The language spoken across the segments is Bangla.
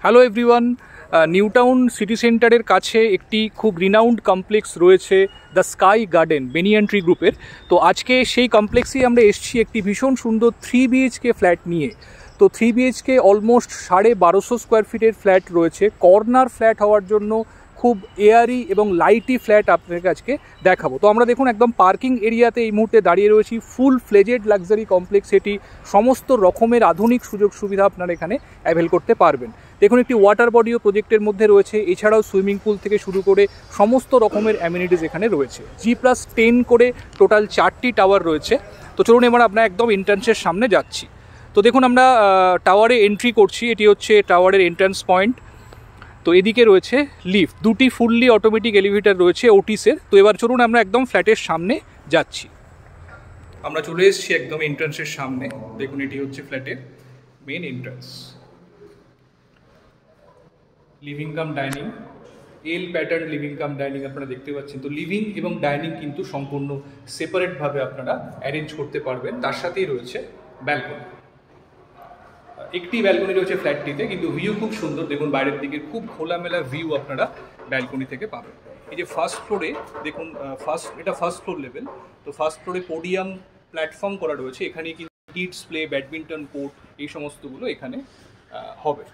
Hello everyone, new town city সেন্টারের কাছে একটি খুব রিনাউন্ড কমপ্লেক্স রয়েছে the sky garden banyan tree গ্রুপের। তো আজকে সেই কমপ্লেক্সেই আমরা এসেছি একটি ভীষণ সুন্দর 3 BHK ফ্ল্যাট নিয়ে। তো 3 BHK অলমোস্ট 1250 স্কোয়ার ফিটের ফ্ল্যাট রয়েছে। কর্নার ফ্ল্যাট হওয়ার জন্য খুব এয়ারি এবং লাইটি ফ্ল্যাট আপনাদের আজকে দেখাবো। তো আমরা দেখুন একদম পার্কিং এরিয়াতে এই মুহূর্তে দাঁড়িয়ে রয়েছি। ফুল ফ্লেজেড লাক্সারি কমপ্লেক্স এটি, সমস্ত রকমের আধুনিক সুযোগ সুবিধা আপনারা এখানে অ্যাভেল করতে পারবেন। দেখুন একটি ওয়াটার বডিও প্রজেক্টের মধ্যে রয়েছে, এছাড়াও সুইমিং পুল থেকে শুরু করে সমস্ত রকমের অ্যামিনিটিস এখানে রয়েছে। G+10 করে টোটাল 4টি টাওয়ার রয়েছে। তো চলুন এবার আমরা একদম এন্ট্রান্সের সামনে যাচ্ছি। তো দেখুন আমরা টাওয়ারে এন্ট্রি করছি, এটি হচ্ছে টাওয়ারের এন্ট্রান্স পয়েন্ট। তো এদিকে রয়েছে লিফট, দুটি ফুললি অটোমেটিক এলিভেটর রয়েছে ওটিসের। তো এবার চলুন আমরা একদম ফ্ল্যাটের সামনে যাচ্ছি। আমরা চলে এসেছি একদম এন্ট্রান্সের সামনে। দেখুন এটি হচ্ছে ফ্ল্যাটের main entrance. Living cum dining, L pattern living cum dining আপনারা দেখতে পাচ্ছেন। তো লিভিং এবং ডাইনিং কিন্তু সম্পূর্ণ সেপারেটভাবে আপনারা অ্যারেঞ্জ করতে পারবেন। তার সাথেই রয়েছে ব্যালকনি, একটি ব্যালকনি রয়েছে ফ্ল্যাটটিতে, কিন্তু ভিউ খুব সুন্দর। দেখুন বাইরের দিকে খুব খোলামেলা ভিউ আপনারা ব্যালকনি থেকে পাবেন। এই যে ফার্স্ট ফ্লোরে দেখুন, এটা ফার্স্ট ফ্লোর লেভেল। তো ফার্স্ট ফ্লোরে পোডিয়াম প্ল্যাটফর্ম করা রয়েছে, এখানে কিন্তু কিডস প্লে, ব্যাডমিন্টন কোর্ট এই সমস্তগুলো এখানে হবে।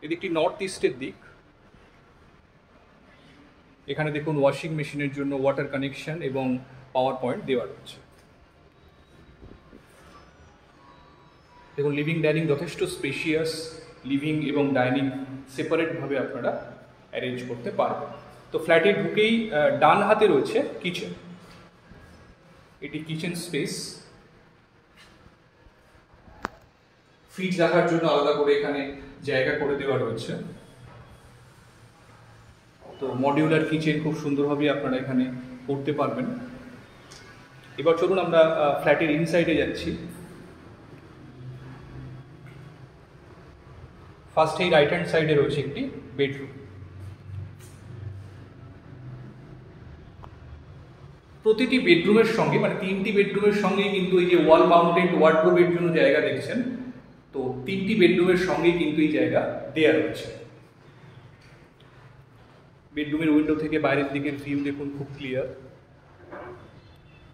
এদিকটি নর্থ ইস্টের দিক। এখানে দেখুন ওয়াশিং মেশিনের জন্য ওয়াটার কানেকশন এবং পাওয়ার পয়েন্ট দেওয়া রয়েছে। দেখুন লিভিং ডাইনিং যথেষ্ট স্পেশিয়াস, লিভিং এবং ডাইনিং সেপারেটভাবে আপনারা অ্যারেঞ্জ করতে পারবেন। তো ফ্ল্যাটে ঢুকেই ডান হাতে রয়েছে কিচেন, এটি কিচেন স্পেস। ফ্রিজ রাখার জন্য আলাদা করে এখানে জায়গা করে দেওয়া রয়েছে। তো মডিউলার কিচেন খুব সুন্দরভাবে আপনারা এখানে করতে পারবেন। এবার চলুন আমরা ফ্ল্যাটের ইনসাইডে যাচ্ছি। ফার্স্টেই রাইট হ্যান্ড সাইডে রয়েছে একটি বেডরুম। প্রতিটি বেডরুমের সঙ্গে, মানে 3টি বেডরুমের সঙ্গেই কিন্তু এই যে ওয়াল মাউন্টেড ওয়ার্ডরোবের জন্য জায়গা দেখছেন, তো 3টি বেডরুমের সঙ্গেই কিন্তু এই জায়গা দেয়া রয়েছে। বেডরুমের উইন্ডো থেকে বাইরের দিকের ভিউ দেখুন খুব ক্লিয়ার।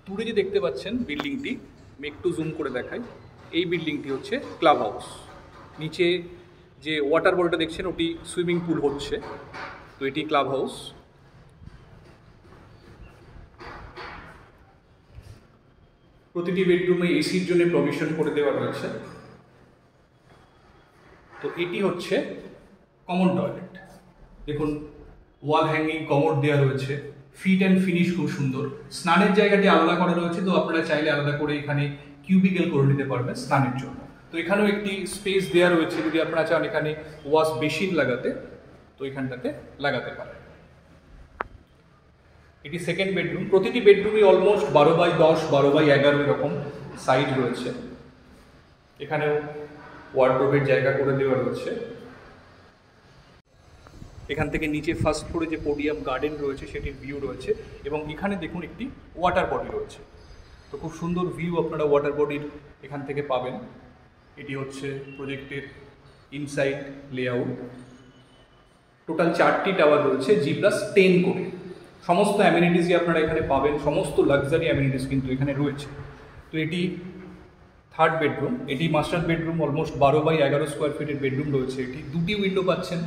দূরে যে দেখতে পাচ্ছেন বিল্ডিংটি, আমি একটু জুম করে দেখাই। এই বিল্ডিংটি হচ্ছে ক্লাব হাউস। নিচে যে ওয়াটার বলটা দেখছেন ওটি সুইমিং পুল হচ্ছে। তো এটি ক্লাব হাউস। প্রতিটি বেডরুমে এসির জন্য প্রভিশন করে দেওয়া রয়েছে। তো এটি হচ্ছে কমন টয়লেট। দেখুন ওয়াল হ্যাঙ্গিং কমোড দেওয়া রয়েছে, ফিট অ্যান্ড ফিনিশ খুব সুন্দর। স্নানের জায়গাটি আলাদা করা রয়েছে, তো আপনারা চাইলে আলাদা করে এখানে কিউবিকেল করে নিতে পারবেন স্নানের জন্য। তো এখানেও একটি স্পেস দেওয়া রয়েছে, যদি আপনারা চান এখানে ওয়াশ বেসিন লাগাতে, তো এখানটাতে লাগাতে পারেন। এটি সেকেন্ড বেডরুম। প্রতিটি বেডরুমই অলমোস্ট 12x10, 12x11 এরকম সাইজ রয়েছে। এখানেও ওয়ার্ডরোবের জায়গা করে দেওয়া রয়েছে। এখান থেকে নিচে ফার্স্ট ফ্লোরে যে পোডিয়াম গার্ডেন রয়েছে সেটির ভিউ রয়েছে, এবং এখানে দেখুন একটি ওয়াটার বডি রয়েছে। তো খুব সুন্দর ভিউ আপনারা ওয়াটার বডির এখান থেকে পাবেন। এটি হচ্ছে প্রজেক্টের ইনসাইড লেআউট। টোটাল 4টি টাওয়ার রয়েছে, G+10 করে। সমস্ত অ্যামিনিটিসই আপনারা এখানে পাবেন, সমস্ত লাক্সারি অ্যামিনিটিস কিন্তু এখানে রয়েছে। তো এটি থার্ড বেডরুম। এটি master bedroom, almost 12x11 square ফিটের বেডরুম রয়েছে। এটি দুটি উইন্ডো পাচ্ছেন।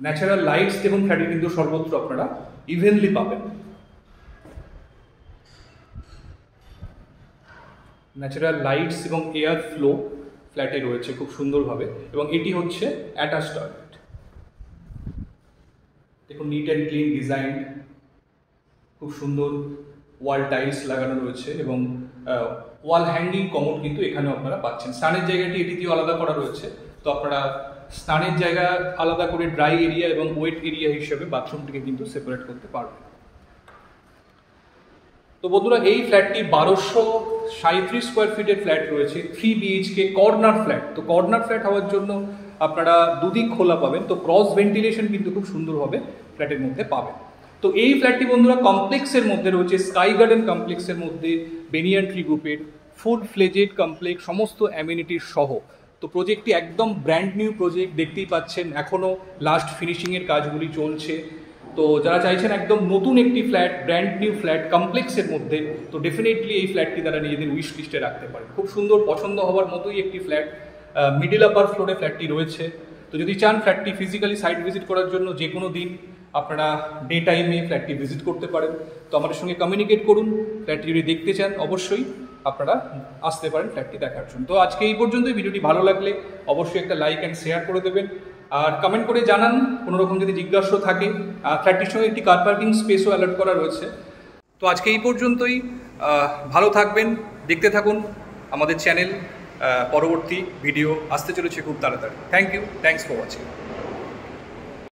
ন্যাচারাল লাইটস দেখুন ফ্ল্যাটে কিন্তু সর্বত্র আপনারা ইভেনলি পাবেন। ন্যাচারাল লাইটস এবং এয়ার ফ্লো ফ্ল্যাটে রয়েছে খুব সুন্দরভাবে, এবং এটি হচ্ছে অ্যাটাচ টয়লেট। দেখুন নিট অ্যান্ড ক্লিন ডিজাইন, খুব সুন্দর ওয়াল টাইলস লাগানো রয়েছে, এবং ওয়াল হ্যাঙ্গিং কমোড কিন্তু এখানেও আপনারা পাচ্ছেন। স্নানের জায়গাটি এটিতেও আলাদা করা রয়েছে। তো আপনারা স্নানের জায়গা আলাদা করে ড্রাই এরিয়া এবং ওয়েট এরিয়া হিসেবে বাথরুমটিকে কিন্তু সেপারেট করতে পারবেন। তো বন্ধুরা, এই ফ্ল্যাটটি 1237 স্কোয়ার ফিটের ফ্ল্যাট রয়েছে, 3 BHK কর্নার ফ্ল্যাট। তো কর্নার ফ্ল্যাট হওয়ার জন্য আপনারা দুদিক খোলা পাবেন, তো ক্রস ভেন্টিলেশন কিন্তু খুব সুন্দরভাবে ফ্ল্যাটের মধ্যে পাবেন। তো এই ফ্ল্যাটটি বন্ধুরা কমপ্লেক্সের মধ্যে রয়েছে, স্কাই গার্ডেন কমপ্লেক্সের মধ্যে বেনিয়ান ট্রি গ্রুপের ফুল ফ্লেজেড কমপ্লেক্স, সমস্ত অ্যামিনিটির সহ। তো প্রজেক্টটি একদম ব্র্যান্ড নিউ প্রজেক্ট, দেখতেই পাচ্ছেন এখনও লাস্ট ফিনিশিংয়ের কাজগুলি চলছে। তো যারা চাইছেন একদম নতুন একটি ফ্ল্যাট, ব্র্যান্ড নিউ ফ্ল্যাট কমপ্লেক্সের মধ্যে, তো ডেফিনেটলি এই ফ্ল্যাটটি তারা নিজেদের উইশ লিস্টে রাখতে পারেন। খুব সুন্দর, পছন্দ হওয়ার মতোই একটি ফ্ল্যাট। মিডিল আপার ফ্লোরে ফ্ল্যাটটি রয়েছে। তো যদি চান ফ্ল্যাটটি ফিজিক্যালি সাইট ভিজিট করার জন্য যে কোনো দিন আপনারা ডে টাইমে ফ্ল্যাটটি ভিজিট করতে পারেন। তো আমাদের সঙ্গে কমিউনিকেট করুন। ফ্ল্যাটটি যদি দেখতে চান অবশ্যই আপনারা আসতে পারেন ফ্ল্যাটটি দেখার জন্য। তো আজকে এই পর্যন্তই। ভিডিওটি ভালো লাগলে অবশ্যই একটা লাইক অ্যান্ড শেয়ার করে দেবেন, আর কমেন্ট করে জানান কোনো রকম যদি জিজ্ঞাসা থাকে। ফ্ল্যাটটির সঙ্গে একটি কার পার্কিং স্পেসও অ্যালার্ট করা রয়েছে। তো আজকে এই পর্যন্তই। ভালো থাকবেন, দেখতে থাকুন আমাদের চ্যানেল। পরবর্তী ভিডিও আসতে চলেছে খুব তাড়াতাড়ি। Thank you, thanks for watching.